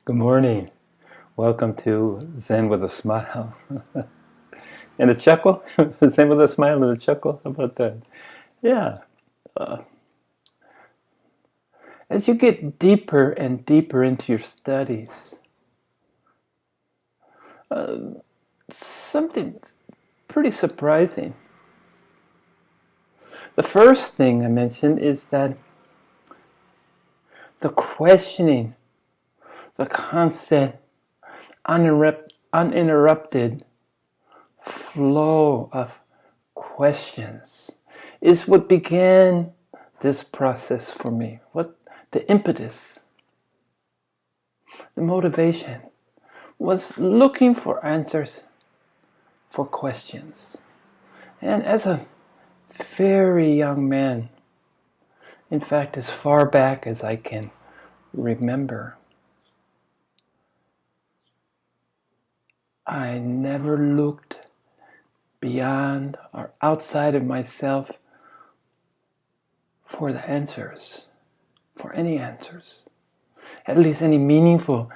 Good morning. Welcome to Zen with a Smile. And a chuckle? Zen with a smile and a chuckle? How about that? Yeah. As you get deeper and deeper into your studies, something pretty surprising. The first thing I mentioned is that the questioning, the constant, uninterrupted flow of questions is what began this process for me. What the impetus, the motivation was looking for answers for questions. And as a very young man, in fact, as far back as I can remember, I never looked beyond or outside of myself for the answers, for any answers, at least any meaningful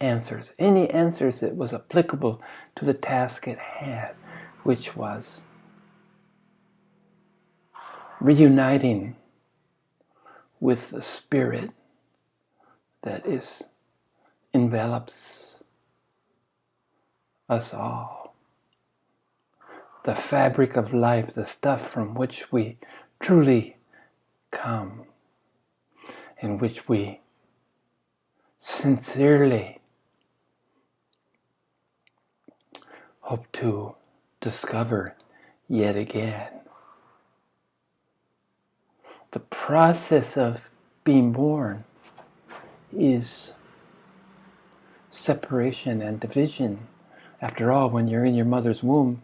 answers, any answers that was applicable to the task at hand, which was reuniting with the spirit that envelops us all. The fabric of life, the stuff from which we truly come, in which we sincerely hope to discover yet again. The process of being born is separation and division. After all, when you're in your mother's womb,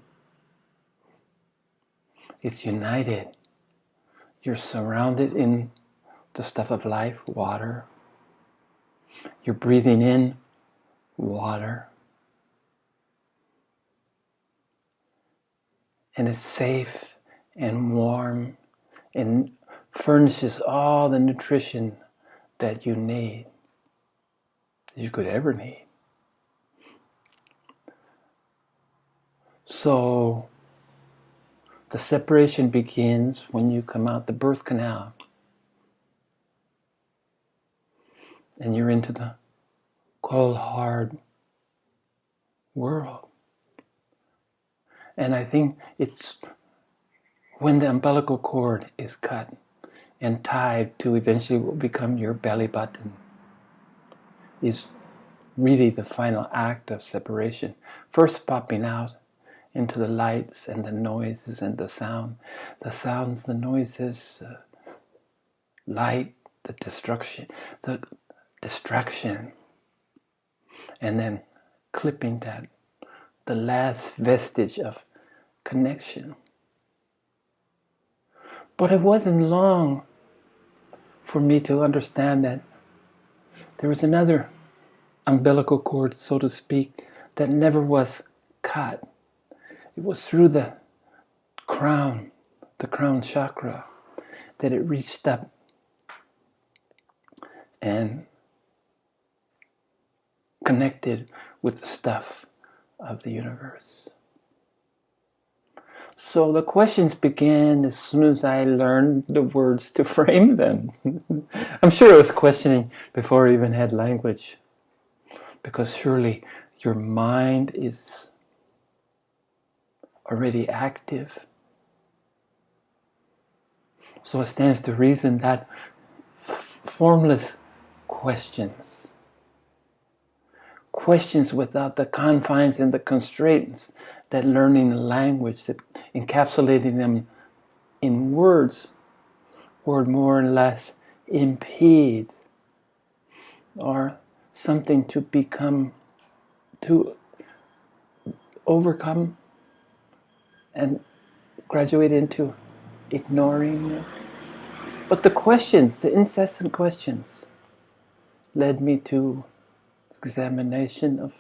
it's united. You're surrounded in the stuff of life, water. You're breathing in water. And it's safe and warm and furnishes all the nutrition that you need, that you could ever need. So the separation begins when you come out the birth canal and you're into the cold, hard world. And I think it's when the umbilical cord is cut and tied to eventually what will become your belly button is really the final act of separation. First popping out into the lights and the noises and the sound. The sounds, the noises, light, the distraction. And then clipping that, the last vestige of connection. But it wasn't long for me to understand that there was another umbilical cord, so to speak, that never was cut. It was through the crown chakra, that it reached up and connected with the stuff of the universe. So the questions began as soon as I learned the words to frame them. I'm sure I was questioning before I even had language, because surely your mind is already active. So it stands to reason that formless questions without the confines and the constraints that learning a language, that encapsulating them in words, would more or less impede, or something to overcome and graduate into ignoring it. But the questions, the incessant questions, led me to examination of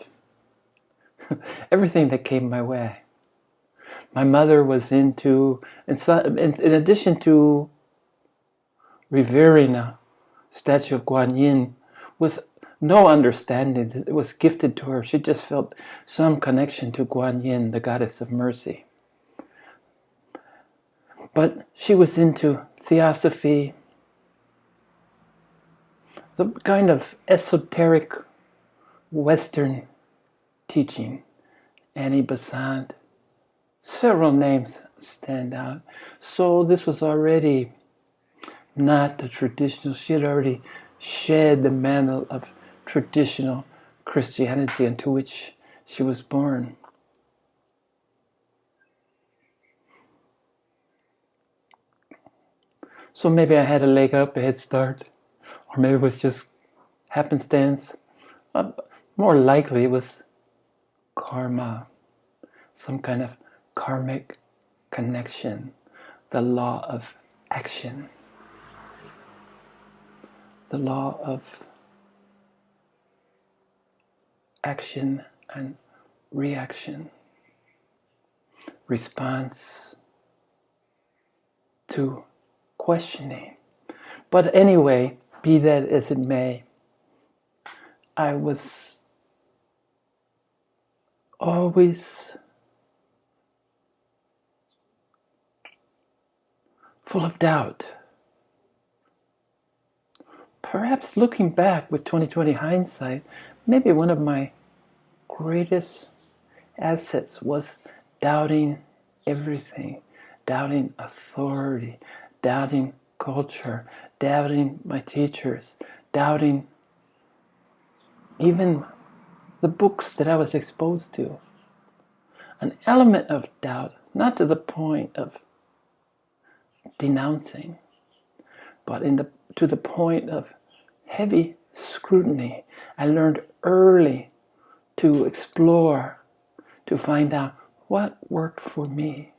everything that came my way. My mother was into, in addition to revering a statue of Guan Yin with no understanding. It was gifted to her. She just felt some connection to Guan Yin, the goddess of mercy. But she was into theosophy, the kind of esoteric Western teaching. Annie Besant, several names stand out. So this was already not the traditional. She had already shed the mantle of traditional Christianity into which she was born. So maybe I had a leg up, a head start, or maybe it was just happenstance. More likely it was karma, some kind of karmic connection, the law of action, the law of action and reaction, response to questioning. But anyway, be that as it may, I was always full of doubt. Perhaps looking back with 2020 hindsight, maybe one of my greatest assets was doubting everything, doubting authority, doubting culture, doubting my teachers, doubting even the books that I was exposed to. An element of doubt, not to the point of denouncing, but to the point of heavy scrutiny. I learned early to explore, to find out what worked for me.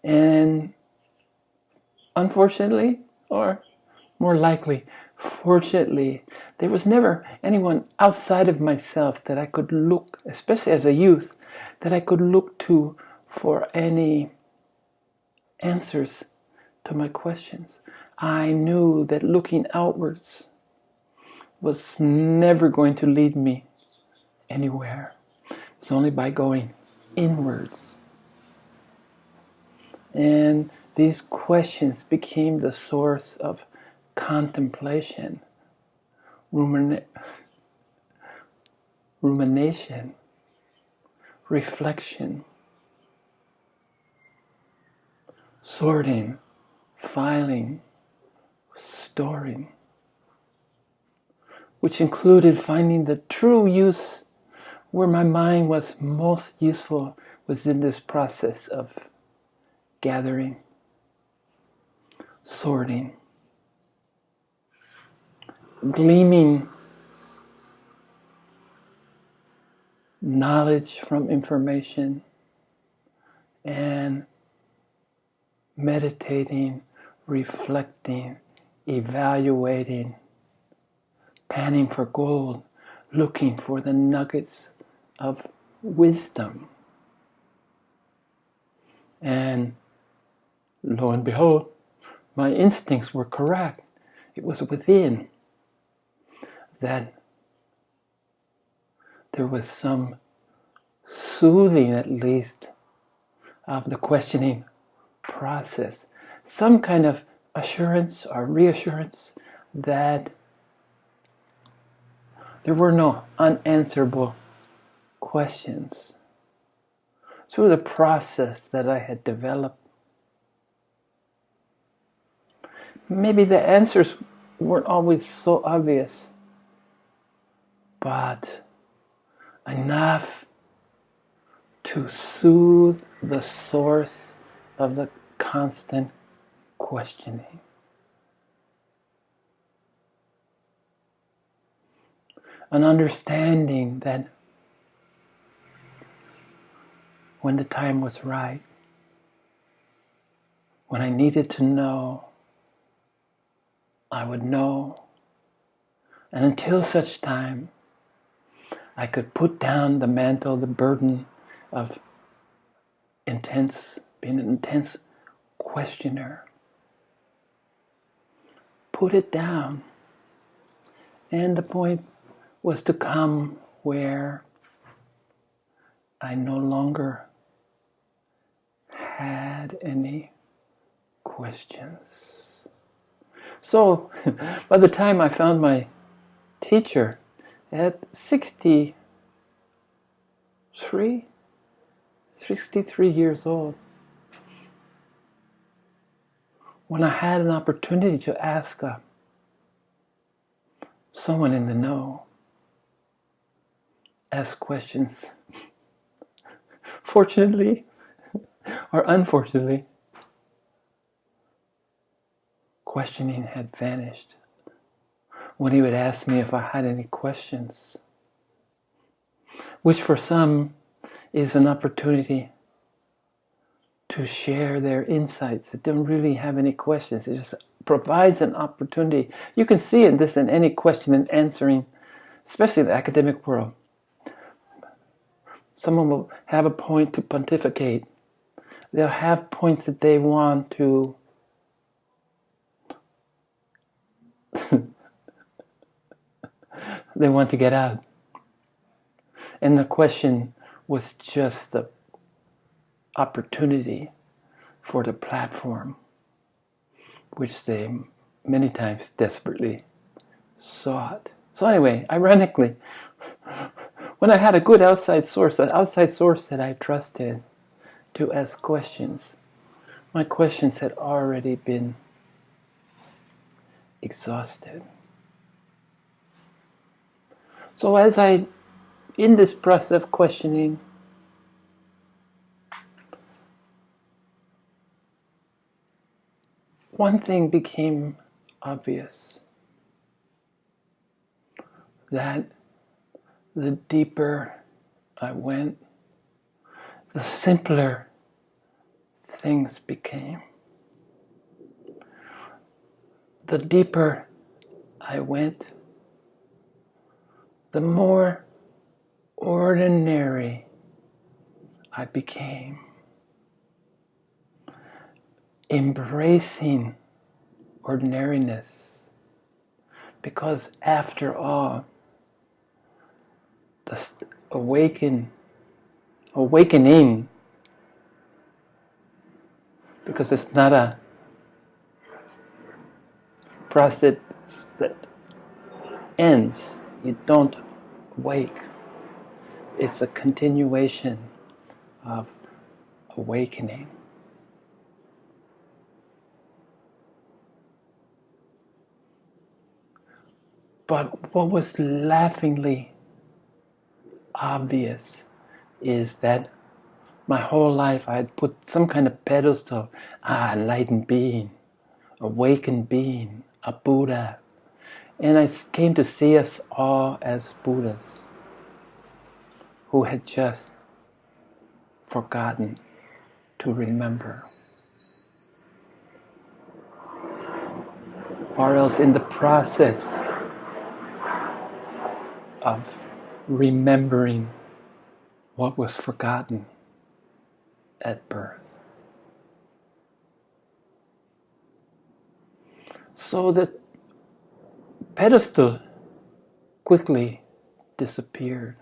And unfortunately, or more likely, fortunately, there was never anyone outside of myself that I could look, especially as a youth, that I could look to for any answers to my questions. I knew that looking outwards was never going to lead me anywhere. It was only by going inwards. And these questions became the source of contemplation, rumination, reflection, sorting, filing, storing, which included finding the true use where my mind was most useful was in this process of gathering, sorting, gleaming knowledge from information, and meditating, reflecting, evaluating, panning for gold, looking for the nuggets of wisdom. And lo and behold, my instincts were correct. It was within that there was some soothing, at least, of the questioning process. Some kind of assurance or reassurance that there were no unanswerable questions. Through the process that I had developed, maybe the answers weren't always so obvious, but enough to soothe the source of the constant questioning. An understanding that when the time was right, when I needed to know, I would know. And until such time, I could put down the mantle, the burden of being an intense questioner. Put it down And the point was to come where I no longer had any questions. So, by the time I found my teacher at 63 years old, when I had an opportunity to ask someone in the know, ask questions, fortunately or unfortunately, questioning had vanished. When he would ask me if I had any questions, which for some is an opportunity to share their insights. They don't really have any questions. It just provides an opportunity. You can see this in any question and answering, especially the academic world. Someone will have a point to pontificate. They'll have points that they want to get out. And the question was just the opportunity for the platform, which they many times desperately sought. So anyway, ironically, when I had a good outside source, an outside source that I trusted to ask questions, my questions had already been exhausted. So as in this process of questioning, one thing became obvious, that the deeper I went, the simpler things became. The deeper I went, the more ordinary I became. Embracing ordinariness, because after all, the awakening, because it's not a process that ends. You don't awake. It's a continuation of awakening. But what was laughingly obvious is that my whole life I had put some kind of pedestal, enlightened being, awakened being, a Buddha. And I came to see us all as Buddhas who had just forgotten to remember. Or else in the process of remembering what was forgotten at birth. So the pedestal quickly disappeared.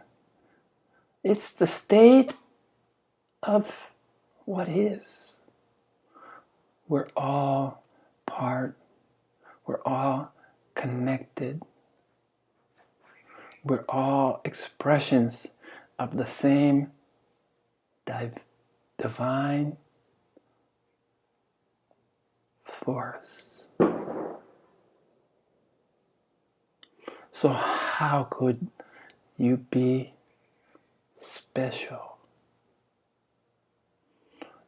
It's the state of what is. We're all part, we're all connected. We're all expressions of the same divine force. So how could you be special?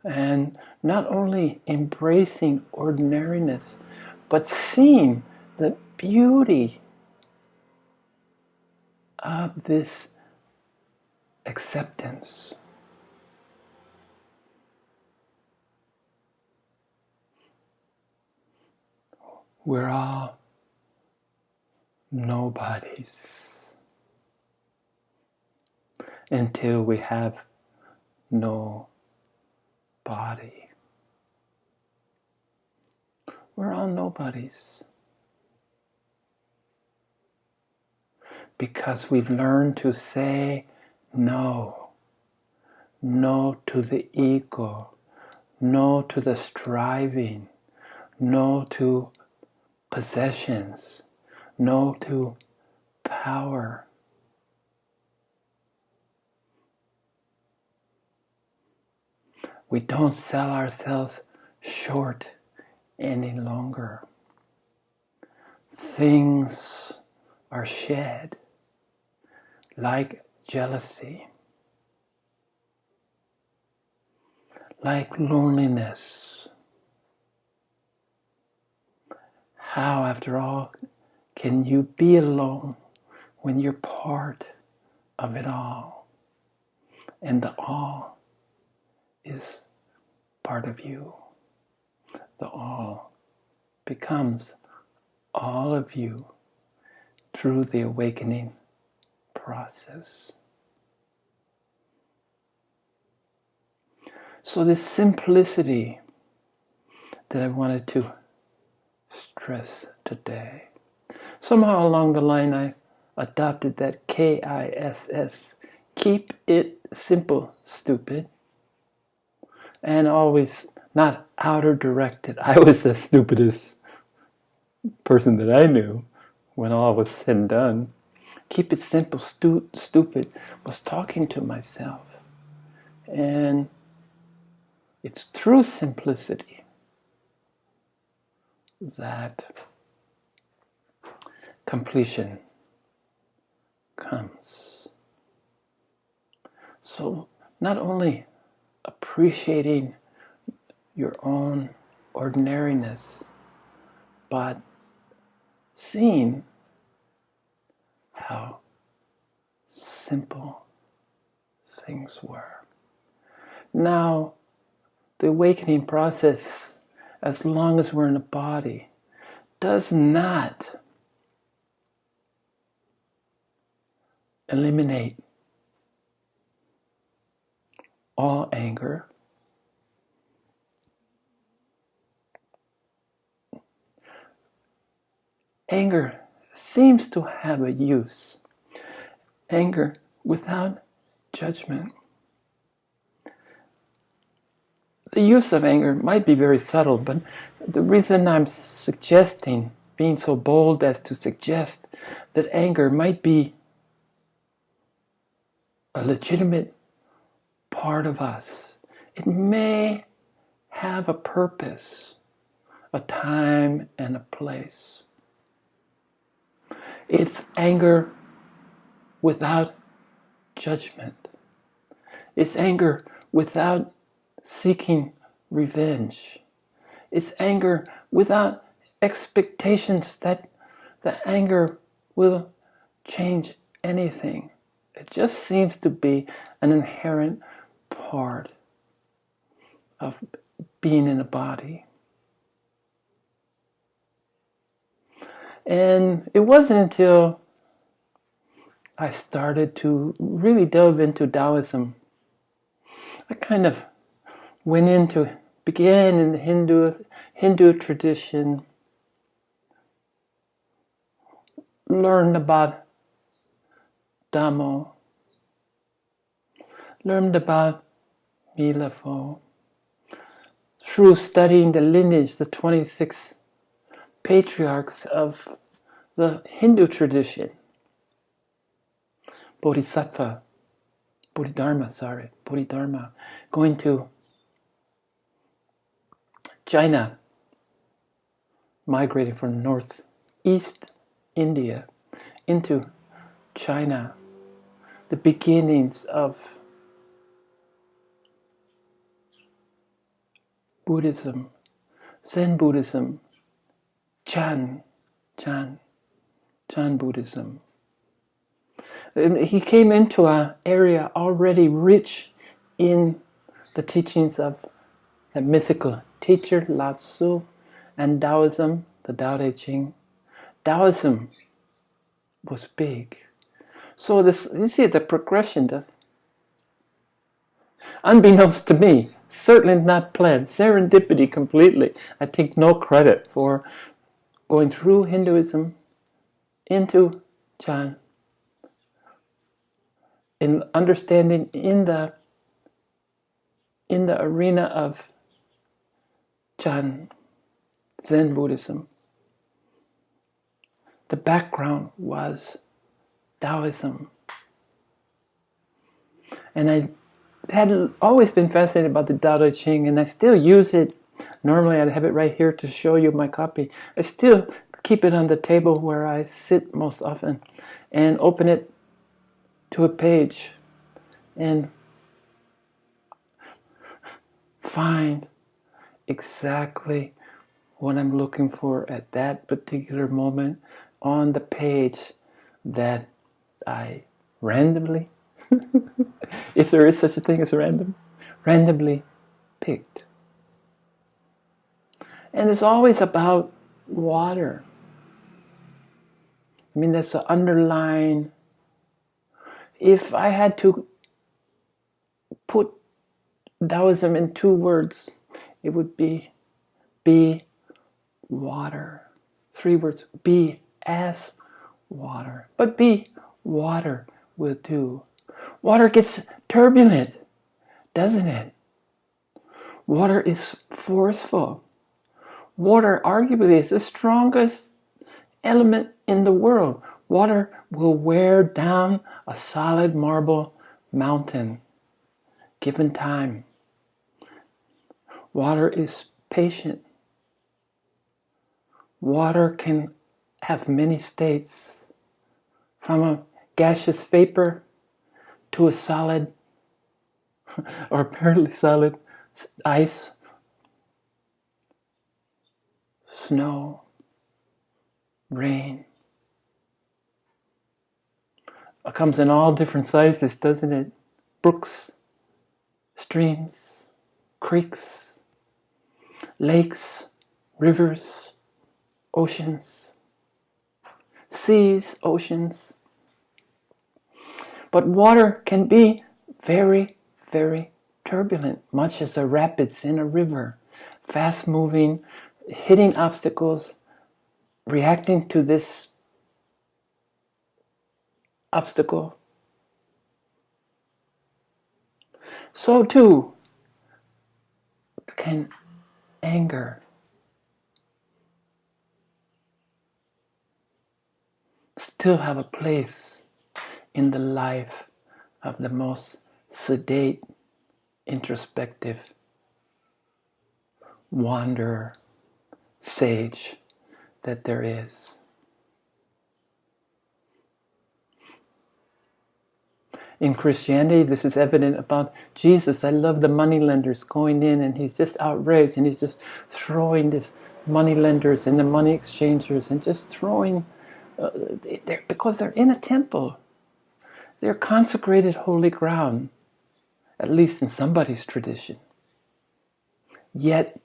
And not only embracing ordinariness, but seeing the beauty of this acceptance. We're all nobodies until we have no body. We're all nobodies. because we've learned to say no. No to the ego. No to the striving. No to possessions. No to power. We don't sell ourselves short any longer. Things are shed, like jealousy, like loneliness. How, after all, can you be alone when you're part of it all? And the all is part of you. The all becomes all of you through the awakening process. So this simplicity that I wanted to stress today. Somehow along the line I adopted that KISS. Keep it simple, stupid. And always not outer directed. I was the stupidest person that I knew when all was said and done. Keep it simple, stupid was talking to myself. And it's through simplicity that completion comes. So not only appreciating your own ordinariness, but seeing how simple things were. Now, the awakening process, as long as we're in a body, does not eliminate all anger. Anger seems to have a use. Anger without judgment. The use of anger might be very subtle, but the reason I'm suggesting, being so bold as to suggest that anger might be a legitimate part of us. It may have a purpose, a time and a place. It's anger without judgment. It's anger without seeking revenge. It's anger without expectations that the anger will change anything. It just seems to be an inherent part of being in a body. And it wasn't until I started to really delve into Taoism, I kind of began in the Hindu tradition, learned about Dhammo, learned about Milafo, through studying the lineage, the 26 patriarchs of the Hindu tradition. Bodhisattva, Bodhidharma, going to China, migrating from northeast India into China, the beginnings of Buddhism, Zen Buddhism, Chan Buddhism. And he came into an area already rich in the teachings of the mythical teacher Lao Tzu and Taoism, the Tao Te Ching. Taoism was big. So this, you see the progression, unbeknownst to me, certainly not planned, serendipity completely. I take no credit for going through Hinduism into Chan in understanding in the arena of Chan Zen Buddhism, the background was Taoism. And I had always been fascinated about the Tao Te Ching, and I still use it. Normally I'd have it right here to show you my copy. I still keep it on the table where I sit most often and open it to a page and find exactly what I'm looking for at that particular moment on the page that I randomly, if there is such a thing as random, randomly picked. And it's always about water. I mean, that's the underlying. If I had to put Taoism in 2 words, it would be water. 3 words, be as water. But be water will do. Water gets turbulent, doesn't it? Water is forceful. Water arguably is the strongest element in the world. Water will wear down a solid marble mountain given time. Water is patient. Water can have many states, from a gaseous vapor to a solid or apparently solid ice, snow, rain. It comes in all different sizes, doesn't it? Brooks, streams, creeks, lakes, rivers, oceans, seas, oceans. But water can be very, very turbulent, much as the rapids in a river, fast moving, hitting obstacles, reacting to this obstacle. So too can anger. Still have a place in the life of the most sedate, introspective wanderer, sage that there is. In Christianity, this is evident about Jesus. I love the moneylenders going in, and he's just outraged, and he's just throwing this moneylenders and the money exchangers, and just throwing, because they're in a temple. They're consecrated holy ground, at least in somebody's tradition. Yet,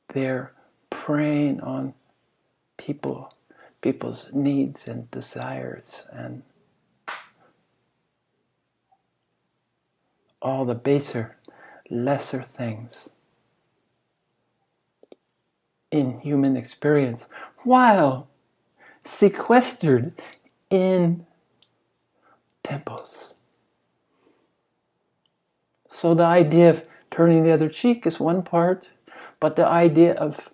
they're preying on people's needs and desires, and all the baser, lesser things in human experience, while sequestered in temples. So the idea of turning the other cheek is one part, but the idea of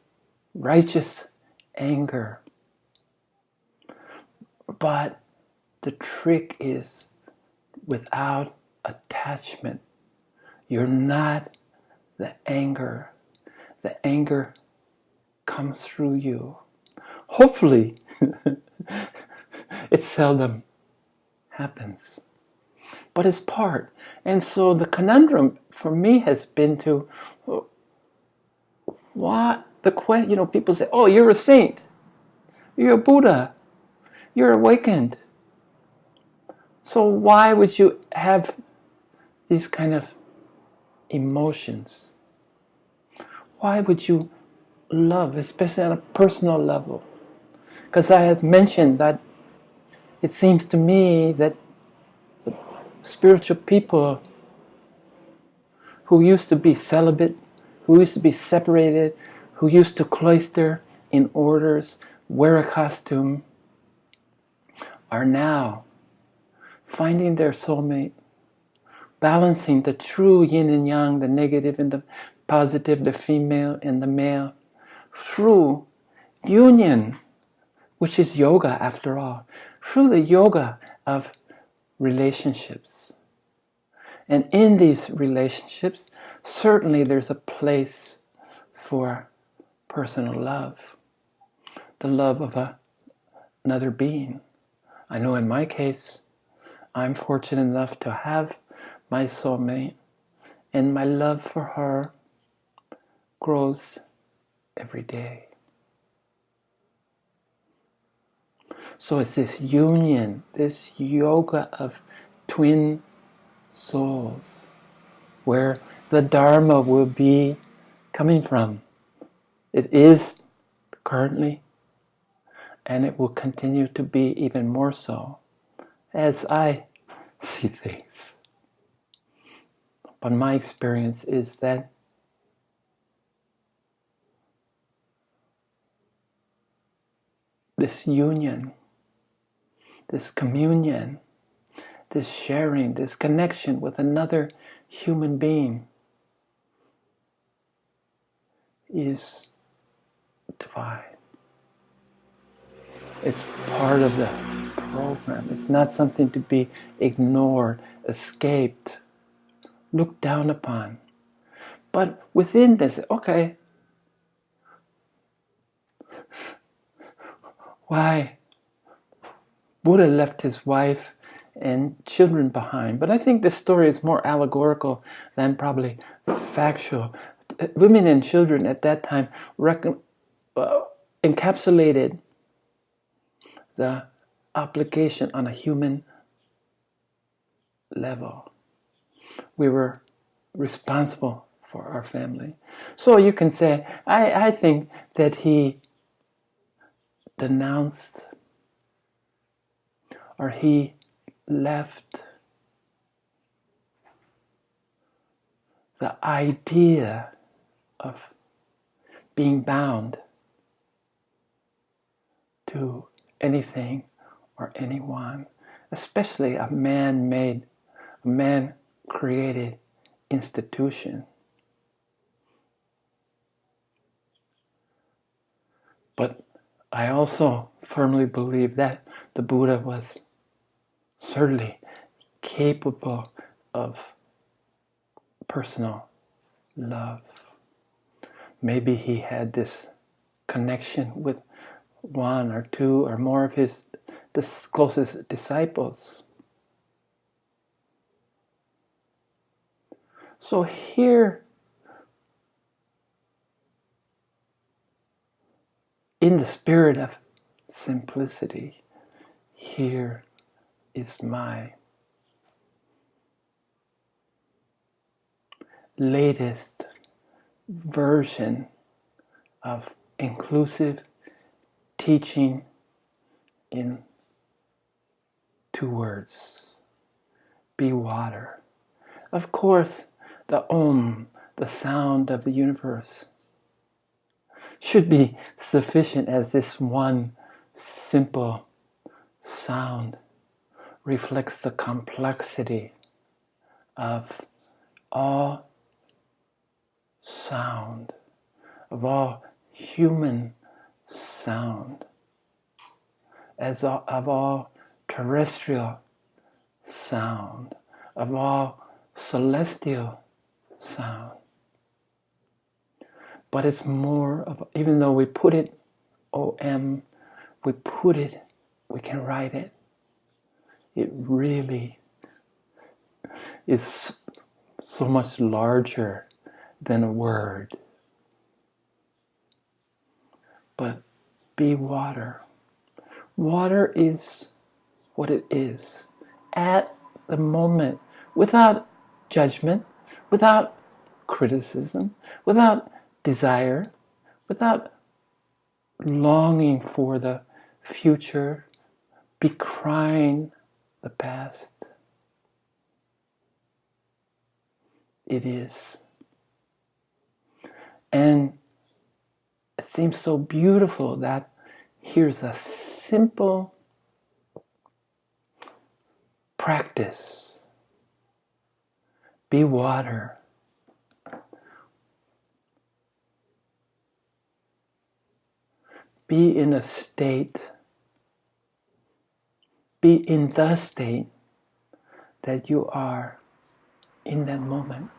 righteous anger. But the trick is without attachment. You're not the anger. The anger comes through you. Hopefully, it seldom happens, but it's part. And so the conundrum for me has been to what the question. People say, "Oh, you're a saint. You're a Buddha. You're awakened. So why would you have these kind of emotions? Why would you love, especially on a personal level?" Because I had mentioned that it seems to me that the spiritual people who used to be celibate, who used to be separated, who used to cloister in orders, wear a costume, are now finding their soulmate, balancing the true yin and yang, the negative and the positive, the female and the male, through union, which is yoga after all, through the yoga of relationships. And in these relationships, certainly there's a place for personal love, the love of another being. I know in my case, I'm fortunate enough to have my soulmate, and my love for her grows every day. So it's this union, this yoga of twin souls, where the Dharma will be coming from. It is currently, and it will continue to be even more so as I see things. But my experience is that this union, this communion, this sharing, this connection with another human being is divine. It's part of the program. It's not something to be ignored, escaped, looked down upon. But within this, okay, why? Buddha left his wife and children behind. But I think this story is more allegorical than probably factual. Women and children at that time encapsulated the obligation on a human level. We were responsible for our family. So you can say, I think that he denounced or he left the idea of being bound to anything or anyone, especially a man-made, man-created institution. But I also firmly believe that the Buddha was certainly capable of personal love. Maybe he had this connection with one or two or more of his closest disciples. So here, in the spirit of simplicity, here is my latest version of inclusive teaching in 2 words. Be water. Of course, the Om, the sound of the universe, should be sufficient as this one simple sound reflects the complexity of all sound, of all human sound, of all terrestrial sound, of all celestial sound. But it's more of, even though we put it OM, we can write it. It really is so much larger than a word. But be water. Water is what it is at the moment, without judgment, without criticism, without desire, without longing for the future, decrying the past. It is. And it seems so beautiful that here's a simple practice. Be water. Be in a state, be in the state that you are in that moment,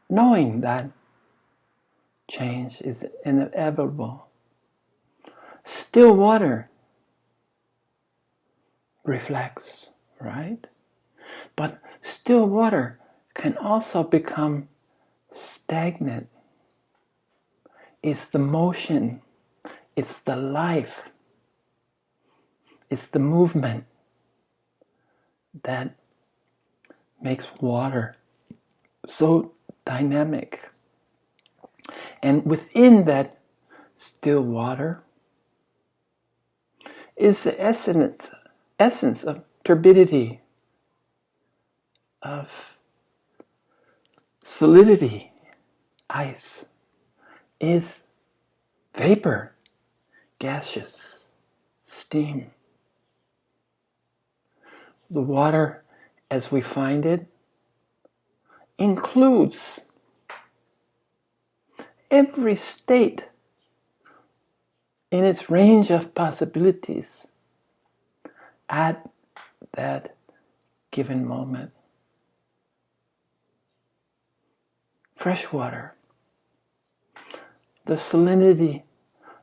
knowing that change is inevitable. Still water reflects, right? But still water can also become stagnant. It's the motion, it's the life, it's the movement that makes water so dynamic. And within that still water is the essence of turbidity, of solidity. Ice is vapor, gaseous, steam. The water, as we find it, includes every state in its range of possibilities at that given moment. Fresh water, the salinity,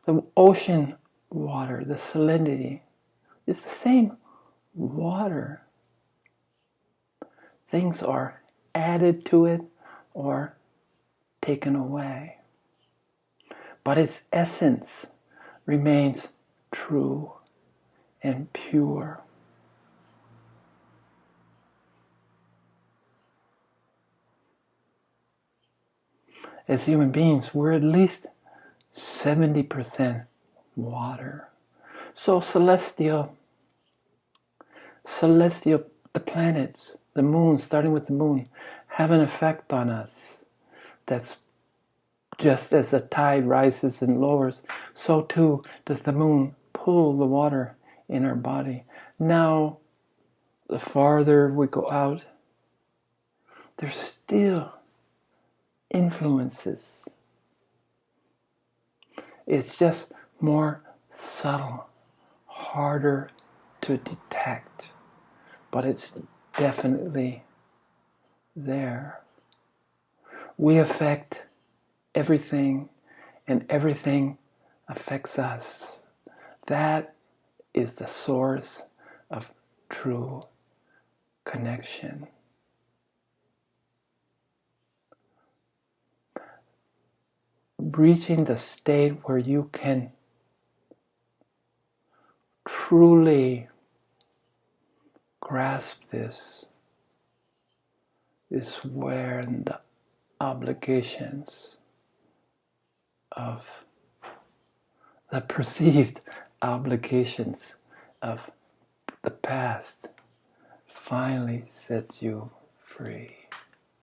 the ocean water, the salinity, is the same water. Things are added to it or taken away. But its essence remains true and pure. As human beings, we're at least 70% water. So celestial, the planets, the moon, starting with the moon, have an effect on us. That's just as the tide rises and lowers, so too does the moon pull the water in our body. Now, the farther we go out, there's still influences. It's just more subtle, harder to detect, but it's definitely there. We affect everything, and everything affects us. That is the source of true connection. Reaching the state where you can truly grasp this is where the obligations of the perceived obligations of the past finally sets you free.